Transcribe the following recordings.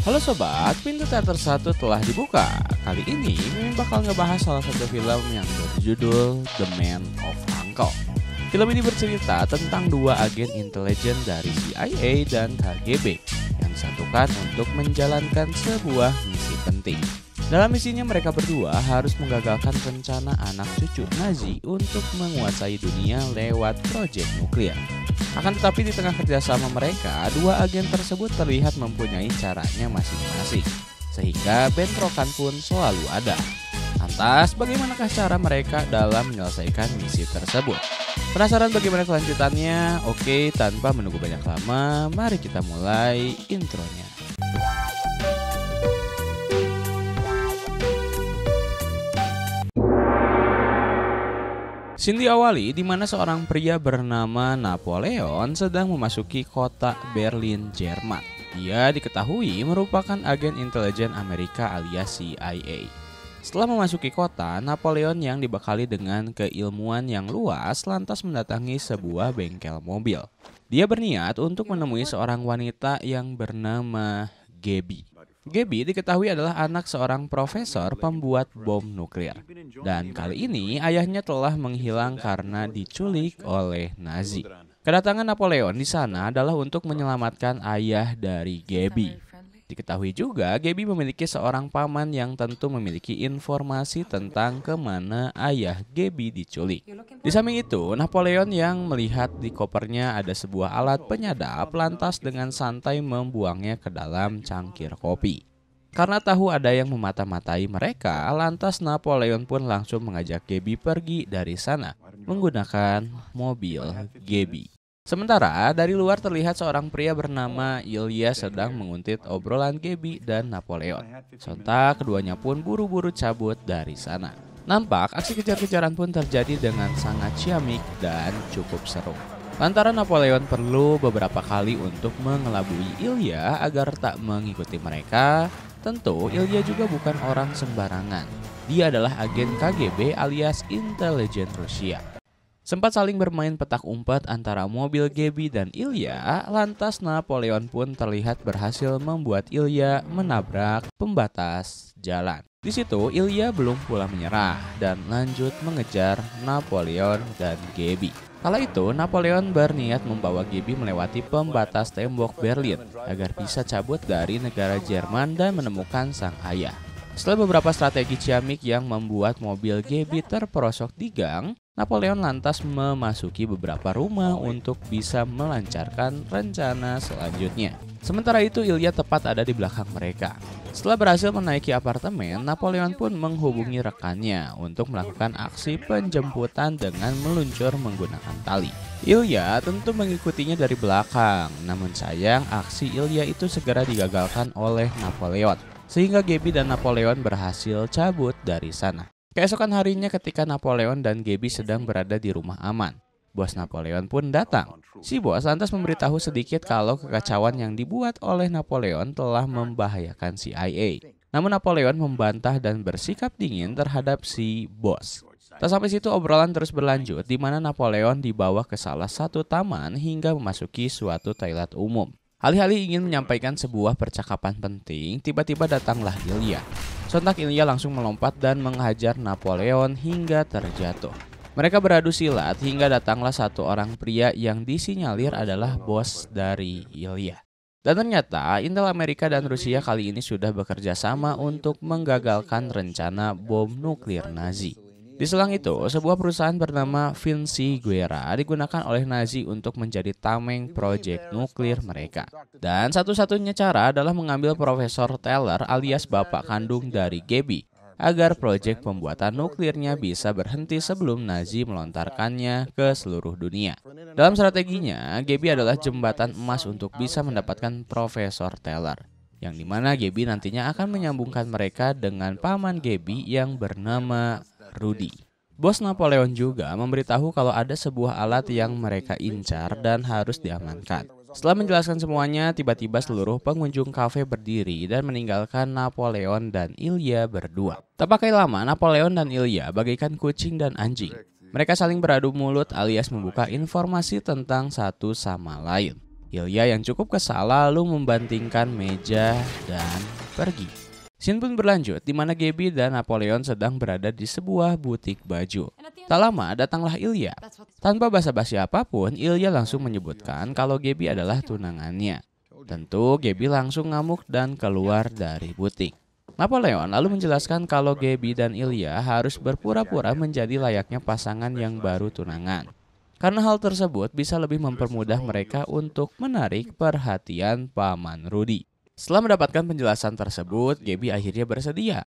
Halo sobat, pintu teater satu telah dibuka. Kali ini Mimin bakal ngebahas salah satu film yang berjudul The Man of Uncle. Film ini bercerita tentang dua agen intelijen dari CIA dan KGB yang disatukan untuk menjalankan sebuah misi penting. Dalam misinya mereka berdua harus menggagalkan rencana anak cucu Nazi untuk menguasai dunia lewat proyek nuklir. Akan tetapi di tengah kerjasama mereka, dua agen tersebut terlihat mempunyai caranya masing-masing, sehingga bentrokan pun selalu ada. Lantas, bagaimanakah cara mereka dalam menyelesaikan misi tersebut? Penasaran bagaimana kelanjutannya? Oke, tanpa menunggu banyak lama, mari kita mulai intronya. Scene diawali di mana seorang pria bernama Napoleon sedang memasuki kota Berlin, Jerman. Dia diketahui merupakan agen intelijen Amerika alias CIA. Setelah memasuki kota, Napoleon yang dibekali dengan keilmuan yang luas lantas mendatangi sebuah bengkel mobil. Dia berniat untuk menemui seorang wanita yang bernama Gaby. Gaby diketahui adalah anak seorang profesor pembuat bom nuklir. Dan kali ini ayahnya telah menghilang karena diculik oleh Nazi. Kedatangan Napoleon di sana adalah untuk menyelamatkan ayah dari Gaby. Diketahui juga Gaby memiliki seorang paman yang tentu memiliki informasi tentang kemana ayah Gaby diculik. Di samping itu, Napoleon yang melihat di kopernya ada sebuah alat penyadap lantas dengan santai membuangnya ke dalam cangkir kopi. Karena tahu ada yang memata-matai mereka, lantas Napoleon pun langsung mengajak Gaby pergi dari sana menggunakan mobil Gaby. Sementara dari luar terlihat seorang pria bernama Ilya sedang menguntit obrolan Gaby dan Napoleon. Sontak keduanya pun buru-buru cabut dari sana. Nampak aksi kejar-kejaran pun terjadi dengan sangat ciamik dan cukup seru. Lantaran Napoleon perlu beberapa kali untuk mengelabui Ilya agar tak mengikuti mereka. Tentu Ilya juga bukan orang sembarangan. Dia adalah agen KGB alias intelijen Rusia. Sempat saling bermain petak umpet antara mobil Gaby dan Ilya, lantas Napoleon pun terlihat berhasil membuat Ilya menabrak pembatas jalan. Di situ Ilya belum pula menyerah dan lanjut mengejar Napoleon dan Gaby. Kala itu Napoleon berniat membawa Gaby melewati pembatas tembok Berlin agar bisa cabut dari negara Jerman dan menemukan sang ayah. Setelah beberapa strategi ciamik yang membuat mobil Gaby terperosok di gang, Napoleon lantas memasuki beberapa rumah untuk bisa melancarkan rencana selanjutnya. Sementara itu Ilya tepat ada di belakang mereka. Setelah berhasil menaiki apartemen, Napoleon pun menghubungi rekannya untuk melakukan aksi penjemputan dengan meluncur menggunakan tali. Ilya tentu mengikutinya dari belakang, namun sayang aksi Ilya itu segera digagalkan oleh Napoleon, sehingga Gaby dan Napoleon berhasil cabut dari sana. Keesokan harinya ketika Napoleon dan Gaby sedang berada di rumah aman, bos Napoleon pun datang. Si bos lantas memberitahu sedikit kalau kekacauan yang dibuat oleh Napoleon telah membahayakan CIA. Namun Napoleon membantah dan bersikap dingin terhadap si bos. Tak sampai situ obrolan terus berlanjut di mana Napoleon dibawa ke salah satu taman hingga memasuki suatu toilet umum. Alih-alih ingin menyampaikan sebuah percakapan penting, tiba-tiba datanglah Ilya. Sontak Ilya langsung melompat dan menghajar Napoleon hingga terjatuh. Mereka beradu silat hingga datanglah satu orang pria yang disinyalir adalah bos dari Ilya. Dan ternyata Intel Amerika dan Rusia kali ini sudah bekerja sama untuk menggagalkan rencana bom nuklir Nazi. Di selang itu, sebuah perusahaan bernama Vinci Guerra digunakan oleh Nazi untuk menjadi tameng proyek nuklir mereka. Dan satu-satunya cara adalah mengambil Profesor Teller alias bapak kandung dari Gaby agar proyek pembuatan nuklirnya bisa berhenti sebelum Nazi melontarkannya ke seluruh dunia. Dalam strateginya, Gaby adalah jembatan emas untuk bisa mendapatkan Profesor Teller, yang dimana Gaby nantinya akan menyambungkan mereka dengan paman Gaby yang bernama Rudy. Bos Napoleon juga memberitahu kalau ada sebuah alat yang mereka incar dan harus diamankan. Setelah menjelaskan semuanya, tiba-tiba seluruh pengunjung kafe berdiri dan meninggalkan Napoleon dan Ilya berdua. Tak pakai lama, Napoleon dan Ilya bagaikan kucing dan anjing. Mereka saling beradu mulut alias membuka informasi tentang satu sama lain. Ilya yang cukup kesal lalu membantingkan meja dan pergi. Scene pun berlanjut di mana Gaby dan Napoleon sedang berada di sebuah butik baju. Tak lama datanglah Ilya. Tanpa basa-basi apapun, Ilya langsung menyebutkan kalau Gaby adalah tunangannya. Tentu Gaby langsung ngamuk dan keluar dari butik. Napoleon lalu menjelaskan kalau Gaby dan Ilya harus berpura-pura menjadi layaknya pasangan yang baru tunangan. Karena hal tersebut bisa lebih mempermudah mereka untuk menarik perhatian Paman Rudy. Setelah mendapatkan penjelasan tersebut, Gaby akhirnya bersedia.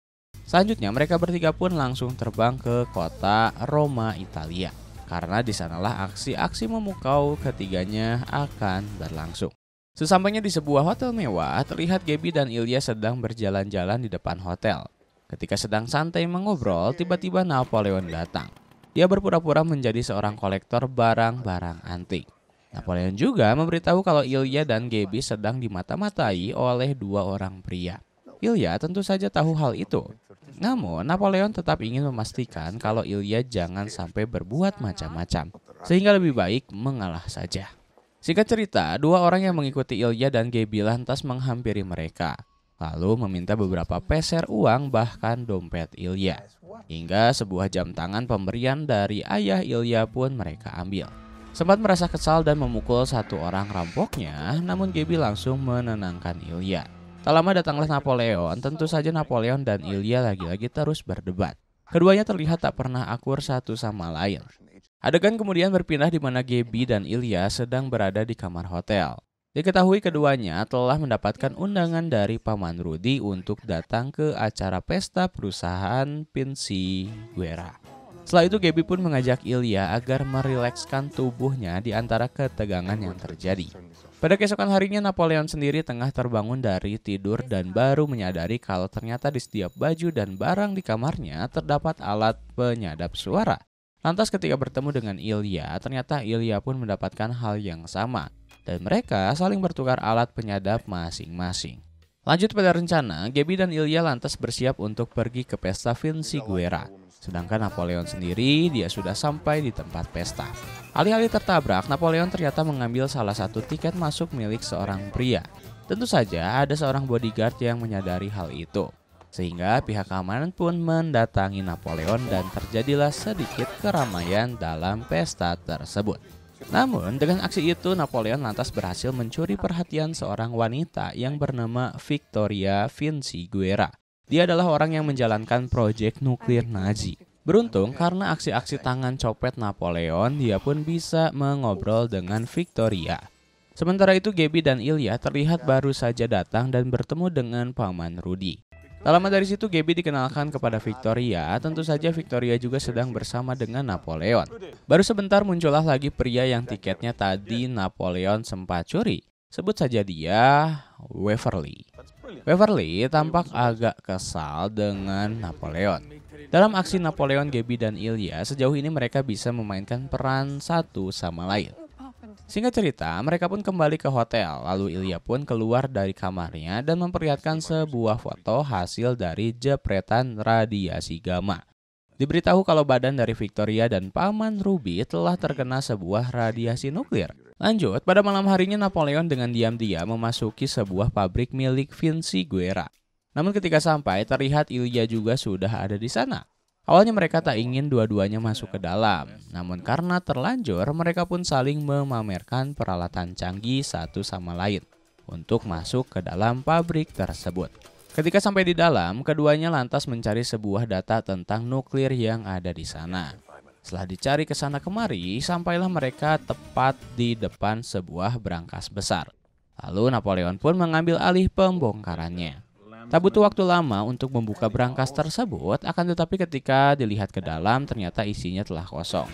Selanjutnya mereka bertiga pun langsung terbang ke kota Roma, Italia. Karena di sanalah aksi-aksi memukau ketiganya akan berlangsung. Sesampainya di sebuah hotel mewah, terlihat Gaby dan Ilya sedang berjalan-jalan di depan hotel. Ketika sedang santai mengobrol, tiba-tiba Napoleon datang. Dia berpura-pura menjadi seorang kolektor barang-barang antik. Napoleon juga memberitahu kalau Ilya dan Gaby sedang dimata-matai oleh dua orang pria. Ilya tentu saja tahu hal itu. Namun Napoleon tetap ingin memastikan kalau Ilya jangan sampai berbuat macam-macam, sehingga lebih baik mengalah saja. Singkat cerita, dua orang yang mengikuti Ilya dan Gaby lantas menghampiri mereka, lalu meminta beberapa peser uang bahkan dompet Ilya. Hingga sebuah jam tangan pemberian dari ayah Ilya pun mereka ambil. Sempat merasa kesal dan memukul satu orang rampoknya, namun Gaby langsung menenangkan Ilya. Tak lama datanglah Napoleon. Tentu saja Napoleon dan Ilya lagi-lagi terus berdebat. Keduanya terlihat tak pernah akur satu sama lain. Adegan kemudian berpindah di mana Gaby dan Ilya sedang berada di kamar hotel. Diketahui keduanya telah mendapatkan undangan dari Paman Rudy untuk datang ke acara pesta perusahaan Pinsi Guerra. Setelah itu Gaby pun mengajak Ilya agar merilekskan tubuhnya di antara ketegangan yang terjadi. Pada keesokan harinya Napoleon sendiri tengah terbangun dari tidur dan baru menyadari kalau ternyata di setiap baju dan barang di kamarnya terdapat alat penyadap suara. Lantas ketika bertemu dengan Ilya, ternyata Ilya pun mendapatkan hal yang sama. Dan mereka saling bertukar alat penyadap masing-masing. Lanjut pada rencana, Gaby dan Ilya lantas bersiap untuk pergi ke pesta Pinsi Guerra. Sedangkan Napoleon sendiri, dia sudah sampai di tempat pesta. Alih-alih tertabrak, Napoleon ternyata mengambil salah satu tiket masuk milik seorang pria. Tentu saja ada seorang bodyguard yang menyadari hal itu. Sehingga pihak keamanan pun mendatangi Napoleon dan terjadilah sedikit keramaian dalam pesta tersebut. Namun dengan aksi itu Napoleon lantas berhasil mencuri perhatian seorang wanita yang bernama Victoria Pinsi Guerra. Dia adalah orang yang menjalankan proyek nuklir Nazi. Beruntung karena aksi-aksi tangan copet Napoleon, dia pun bisa mengobrol dengan Victoria. Sementara itu Gaby dan Ilya terlihat baru saja datang dan bertemu dengan Paman Rudy. Tak lama dari situ Gaby dikenalkan kepada Victoria. Tentu saja Victoria juga sedang bersama dengan Napoleon. Baru sebentar muncullah lagi pria yang tiketnya tadi Napoleon sempat curi. Sebut saja dia Waverly. Waverly tampak agak kesal dengan Napoleon. Dalam aksi Napoleon, Gaby dan Ilya, sejauh ini mereka bisa memainkan peran satu sama lain. Singkat cerita, mereka pun kembali ke hotel, lalu Ilya pun keluar dari kamarnya dan memperlihatkan sebuah foto hasil dari jepretan radiasi gamma. Diberitahu kalau badan dari Victoria dan Paman Ruby telah terkena sebuah radiasi nuklir. Lanjut, pada malam harinya Napoleon dengan diam-diam memasuki sebuah pabrik milik Pinsi Guerra. Namun ketika sampai, terlihat Ilya juga sudah ada di sana. Awalnya mereka tak ingin dua-duanya masuk ke dalam, namun karena terlanjur mereka pun saling memamerkan peralatan canggih satu sama lain untuk masuk ke dalam pabrik tersebut. Ketika sampai di dalam, keduanya lantas mencari sebuah data tentang nuklir yang ada di sana. Setelah dicari ke sana kemari, sampailah mereka tepat di depan sebuah brankas besar. Lalu Napoleon pun mengambil alih pembongkarannya. Tak butuh waktu lama untuk membuka brankas tersebut, akan tetapi ketika dilihat ke dalam ternyata isinya telah kosong.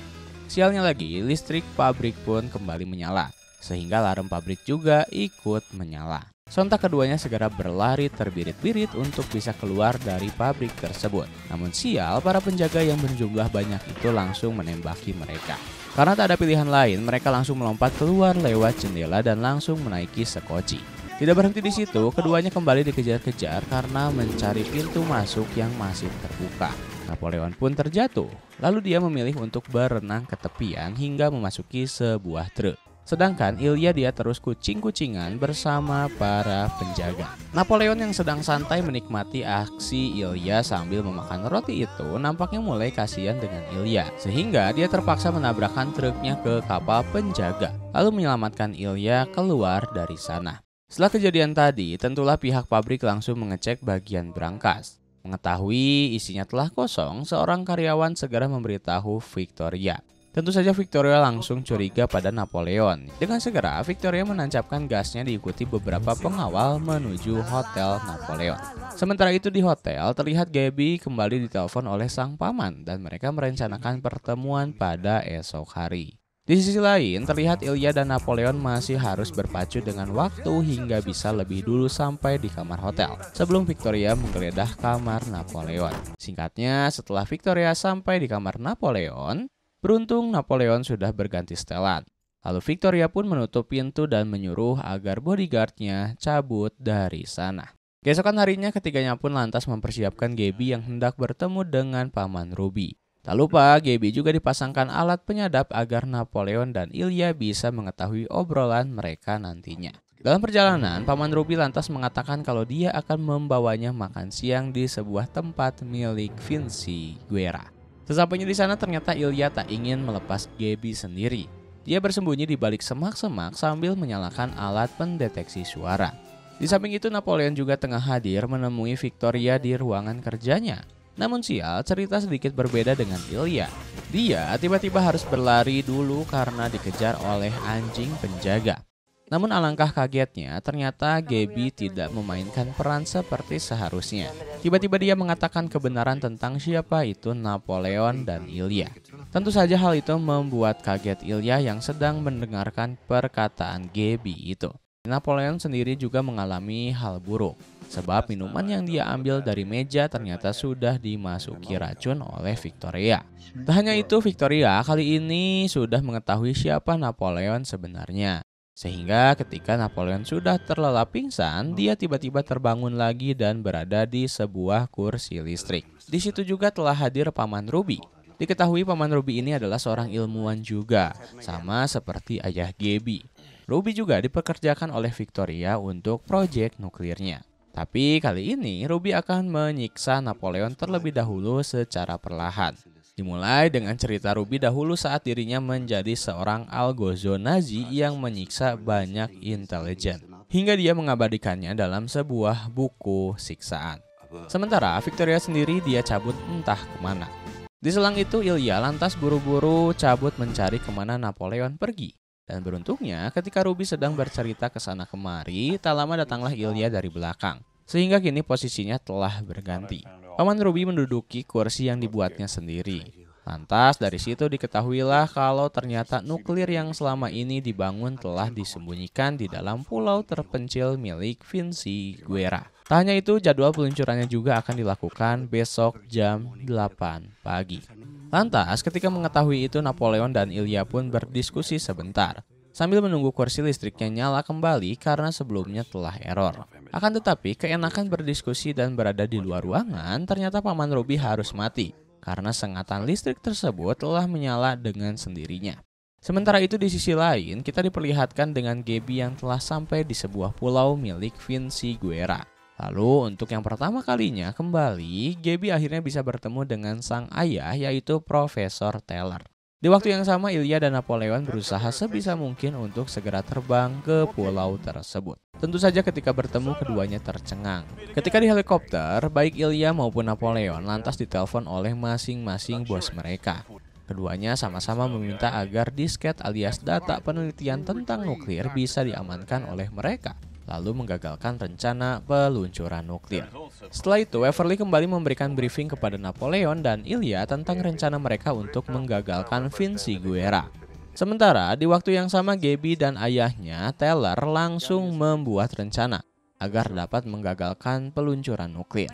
Sialnya lagi, listrik pabrik pun kembali menyala, sehingga alarm pabrik juga ikut menyala. Sontak keduanya segera berlari terbirit-birit untuk bisa keluar dari pabrik tersebut. Namun sial, para penjaga yang berjumlah banyak itu langsung menembaki mereka. Karena tak ada pilihan lain, mereka langsung melompat keluar lewat jendela dan langsung menaiki sekoci. Tidak berhenti di situ, keduanya kembali dikejar-kejar karena mencari pintu masuk yang masih terbuka. Napoleon pun terjatuh, lalu dia memilih untuk berenang ke tepian hingga memasuki sebuah truk. Sedangkan Ilya dia terus kucing-kucingan bersama para penjaga. Napoleon yang sedang santai menikmati aksi Ilya sambil memakan roti itu nampaknya mulai kasihan dengan Ilya. Sehingga dia terpaksa menabrakkan truknya ke kapal penjaga, lalu menyelamatkan Ilya keluar dari sana. Setelah kejadian tadi, tentulah pihak pabrik langsung mengecek bagian brankas. Mengetahui isinya telah kosong, seorang karyawan segera memberitahu Victoria. Tentu saja Victoria langsung curiga pada Napoleon. Dengan segera, Victoria menancapkan gasnya diikuti beberapa pengawal menuju Hotel Napoleon. Sementara itu di hotel, terlihat Gaby kembali ditelepon oleh sang paman dan mereka merencanakan pertemuan pada esok hari. Di sisi lain, terlihat Ilya dan Napoleon masih harus berpacu dengan waktu hingga bisa lebih dulu sampai di kamar hotel sebelum Victoria menggeledah kamar Napoleon. Singkatnya, setelah Victoria sampai di kamar Napoleon, beruntung Napoleon sudah berganti setelan. Lalu Victoria pun menutup pintu dan menyuruh agar bodyguardnya cabut dari sana. Keesokan harinya ketiganya pun lantas mempersiapkan Gaby yang hendak bertemu dengan Paman Ruby. Tak lupa Gaby juga dipasangkan alat penyadap agar Napoleon dan Ilya bisa mengetahui obrolan mereka nantinya. Dalam perjalanan, Paman Ruby lantas mengatakan kalau dia akan membawanya makan siang di sebuah tempat milik Vinci Guerra. Sesampainya di sana ternyata Ilya tak ingin melepas Gaby sendiri. Dia bersembunyi di balik semak-semak sambil menyalakan alat pendeteksi suara. Di samping itu Napoleon juga tengah hadir menemui Victoria di ruangan kerjanya. Namun sial, cerita sedikit berbeda dengan Ilya. Dia tiba-tiba harus berlari dulu karena dikejar oleh anjing penjaga. Namun alangkah kagetnya, ternyata Gaby tidak memainkan peran seperti seharusnya. Tiba-tiba dia mengatakan kebenaran tentang siapa itu Napoleon dan Ilya. Tentu saja hal itu membuat kaget Ilya yang sedang mendengarkan perkataan Gaby itu. Napoleon sendiri juga mengalami hal buruk, sebab minuman yang dia ambil dari meja ternyata sudah dimasuki racun oleh Victoria. Tak hanya itu, Victoria kali ini sudah mengetahui siapa Napoleon sebenarnya. Sehingga ketika Napoleon sudah terlelap pingsan, dia tiba-tiba terbangun lagi dan berada di sebuah kursi listrik. Di situ juga telah hadir Paman Ruby. Diketahui Paman Ruby ini adalah seorang ilmuwan juga, sama seperti ayah Gaby. Ruby juga dipekerjakan oleh Victoria untuk proyek nuklirnya. Tapi kali ini Ruby akan menyiksa Napoleon terlebih dahulu secara perlahan. Dimulai dengan cerita Ruby dahulu saat dirinya menjadi seorang algozo Nazi yang menyiksa banyak intelijen, hingga dia mengabadikannya dalam sebuah buku siksaan. Sementara Victoria sendiri dia cabut entah kemana. Di selang itu Ilya lantas buru-buru cabut mencari kemana Napoleon pergi. Dan beruntungnya ketika Ruby sedang bercerita ke sana kemari, tak lama datanglah Ilya dari belakang. Sehingga kini posisinya telah berganti. Paman Ruby menduduki kursi yang dibuatnya sendiri. Lantas dari situ diketahuilah kalau ternyata nuklir yang selama ini dibangun telah disembunyikan di dalam pulau terpencil milik Vinci Guerra. Tak hanya itu, jadwal peluncurannya juga akan dilakukan besok jam 8 pagi. Lantas ketika mengetahui itu Napoleon dan Ilya pun berdiskusi sebentar sambil menunggu kursi listriknya nyala kembali karena sebelumnya telah error. Akan tetapi keenakan berdiskusi dan berada di luar ruangan, ternyata Paman Ruby harus mati karena sengatan listrik tersebut telah menyala dengan sendirinya. Sementara itu di sisi lain kita diperlihatkan dengan Gaby yang telah sampai di sebuah pulau milik Vinci Guerra. Lalu untuk yang pertama kalinya kembali, Gaby akhirnya bisa bertemu dengan sang ayah yaitu Profesor Teller. Di waktu yang sama Ilya dan Napoleon berusaha sebisa mungkin untuk segera terbang ke pulau tersebut. Tentu saja ketika bertemu keduanya tercengang. Ketika di helikopter, baik Ilya maupun Napoleon lantas ditelepon oleh masing-masing bos mereka. Keduanya sama-sama meminta agar disket alias data penelitian tentang nuklir bisa diamankan oleh mereka, lalu menggagalkan rencana peluncuran nuklir. Setelah itu, Waverly kembali memberikan briefing kepada Napoleon dan Ilya tentang rencana mereka untuk menggagalkan Vinci Guerra. Sementara, di waktu yang sama Gaby dan ayahnya, Teller, langsung membuat rencana agar dapat menggagalkan peluncuran nuklir.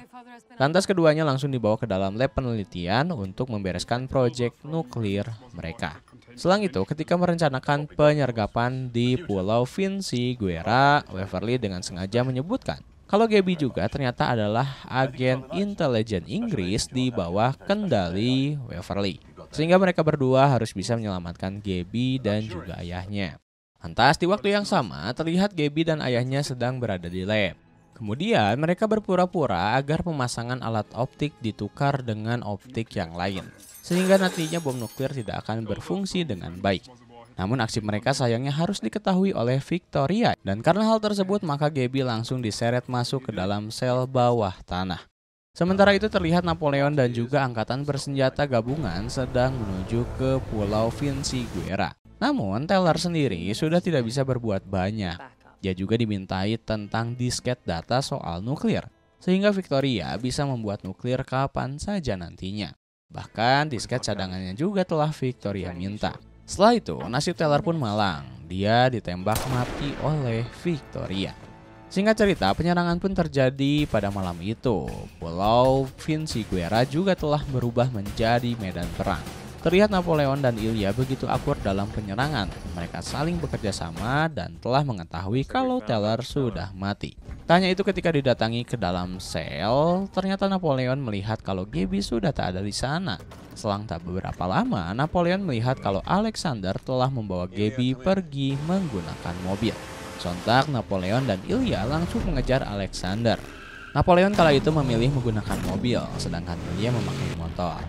Lantas keduanya langsung dibawa ke dalam lab penelitian untuk membereskan proyek nuklir mereka. Selang itu, ketika merencanakan penyergapan di Pulau Vinci Guerra, Waverly dengan sengaja menyebutkan kalau Gaby juga ternyata adalah agen intelijen Inggris di bawah kendali Waverly. Sehingga mereka berdua harus bisa menyelamatkan Gaby dan juga ayahnya. Lantas di waktu yang sama terlihat Gabby dan ayahnya sedang berada di lab. Kemudian mereka berpura-pura agar pemasangan alat optik ditukar dengan optik yang lain, sehingga nantinya bom nuklir tidak akan berfungsi dengan baik. Namun aksi mereka sayangnya harus diketahui oleh Victoria, dan karena hal tersebut maka Gabby langsung diseret masuk ke dalam sel bawah tanah. Sementara itu terlihat Napoleon dan juga angkatan bersenjata gabungan sedang menuju ke Pulau Vinciguerra. Namun Teller sendiri sudah tidak bisa berbuat banyak. Dia juga dimintai tentang disket data soal nuklir, sehingga Victoria bisa membuat nuklir kapan saja nantinya. Bahkan disket cadangannya juga telah Victoria minta. Setelah itu nasib Teller pun malang, dia ditembak mati oleh Victoria. Singkat cerita, penyerangan pun terjadi pada malam itu. Pulau Vinciguerra juga telah berubah menjadi medan perang. Terlihat Napoleon dan Ilya begitu akur dalam penyerangan. Mereka saling bekerja sama dan telah mengetahui kalau Teller sudah mati. Tak hanya itu, ketika didatangi ke dalam sel, ternyata Napoleon melihat kalau Gabby sudah tak ada di sana. Selang tak beberapa lama, Napoleon melihat kalau Alexander telah membawa Gabby pergi menggunakan mobil. Sontak Napoleon dan Ilya langsung mengejar Alexander. Napoleon kala itu memilih menggunakan mobil, sedangkan Ilya memakai motor.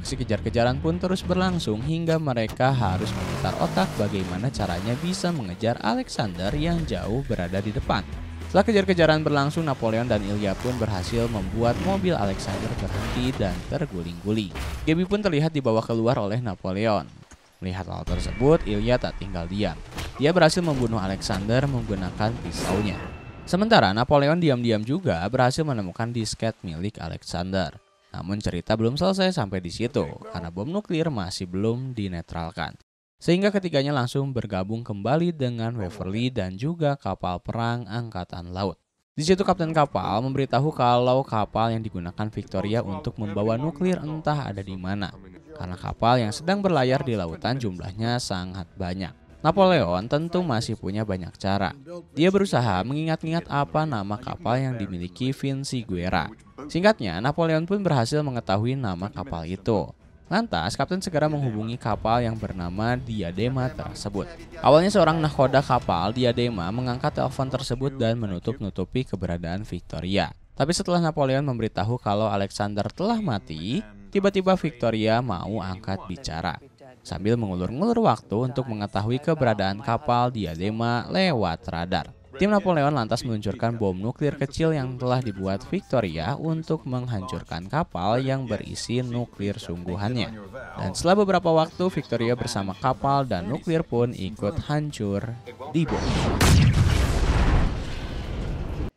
Aksi kejar-kejaran pun terus berlangsung hingga mereka harus memutar otak bagaimana caranya bisa mengejar Alexander yang jauh berada di depan. Setelah kejar-kejaran berlangsung, Napoleon dan Ilya pun berhasil membuat mobil Alexander berhenti dan terguling-guling. Gabby pun terlihat dibawa keluar oleh Napoleon. Melihat hal tersebut, Ilya tak tinggal diam. Dia berhasil membunuh Alexander menggunakan pisaunya. Sementara Napoleon diam-diam juga berhasil menemukan disket milik Alexander. Namun cerita belum selesai sampai di situ, karena bom nuklir masih belum dinetralkan. Sehingga ketiganya langsung bergabung kembali dengan Waverly dan juga kapal perang angkatan laut. Di situ kapten kapal memberitahu kalau kapal yang digunakan Victoria untuk membawa nuklir entah ada di mana. Karena kapal yang sedang berlayar di lautan jumlahnya sangat banyak. Napoleon tentu masih punya banyak cara. Dia berusaha mengingat-ingat apa nama kapal yang dimiliki Vinciguerra. Singkatnya, Napoleon pun berhasil mengetahui nama kapal itu. Lantas, kapten segera menghubungi kapal yang bernama Diadema tersebut. Awalnya seorang nahkoda kapal Diadema mengangkat telepon tersebut dan menutup-nutupi keberadaan Victoria. Tapi setelah Napoleon memberitahu kalau Alexander telah mati, tiba-tiba Victoria mau angkat bicara. Sambil mengulur-ngulur waktu untuk mengetahui keberadaan kapal Diadema lewat radar. Tim Napoleon lantas meluncurkan bom nuklir kecil yang telah dibuat Victoria untuk menghancurkan kapal yang berisi nuklir sungguhannya. Dan setelah beberapa waktu, Victoria bersama kapal dan nuklir pun ikut hancur di bom.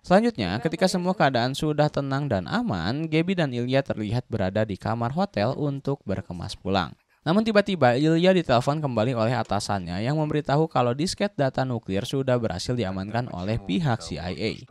Selanjutnya, ketika semua keadaan sudah tenang dan aman, Gabby dan Ilya terlihat berada di kamar hotel untuk berkemas pulang. Namun tiba-tiba Ilya ditelepon kembali oleh atasannya yang memberitahu kalau disket data nuklir sudah berhasil diamankan oleh pihak CIA.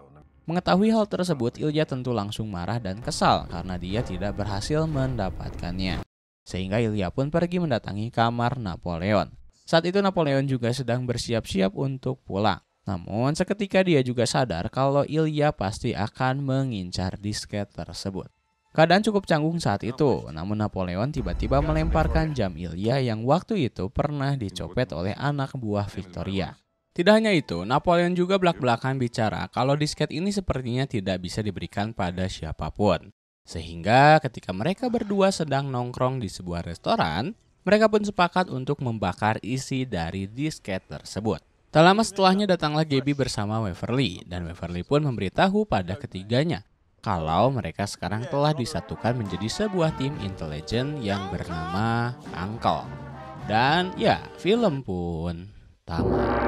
Mengetahui hal tersebut, Ilya tentu langsung marah dan kesal karena dia tidak berhasil mendapatkannya. Sehingga Ilya pun pergi mendatangi kamar Napoleon. Saat itu Napoleon juga sedang bersiap-siap untuk pulang. Namun seketika dia juga sadar kalau Ilya pasti akan mengincar disket tersebut. Keadaan cukup canggung saat itu, namun Napoleon tiba-tiba melemparkan jam Ilya yang waktu itu pernah dicopet oleh anak buah Victoria. Tidak hanya itu, Napoleon juga belak-belakan bicara kalau disket ini sepertinya tidak bisa diberikan pada siapapun. Sehingga ketika mereka berdua sedang nongkrong di sebuah restoran, mereka pun sepakat untuk membakar isi dari disket tersebut. Tak lama setelahnya datanglah Gabby bersama Waverly, dan Waverly pun memberitahu pada ketiganya kalau mereka sekarang telah disatukan menjadi sebuah tim intelijen yang bernama Uncle. Dan ya, film pun tamat.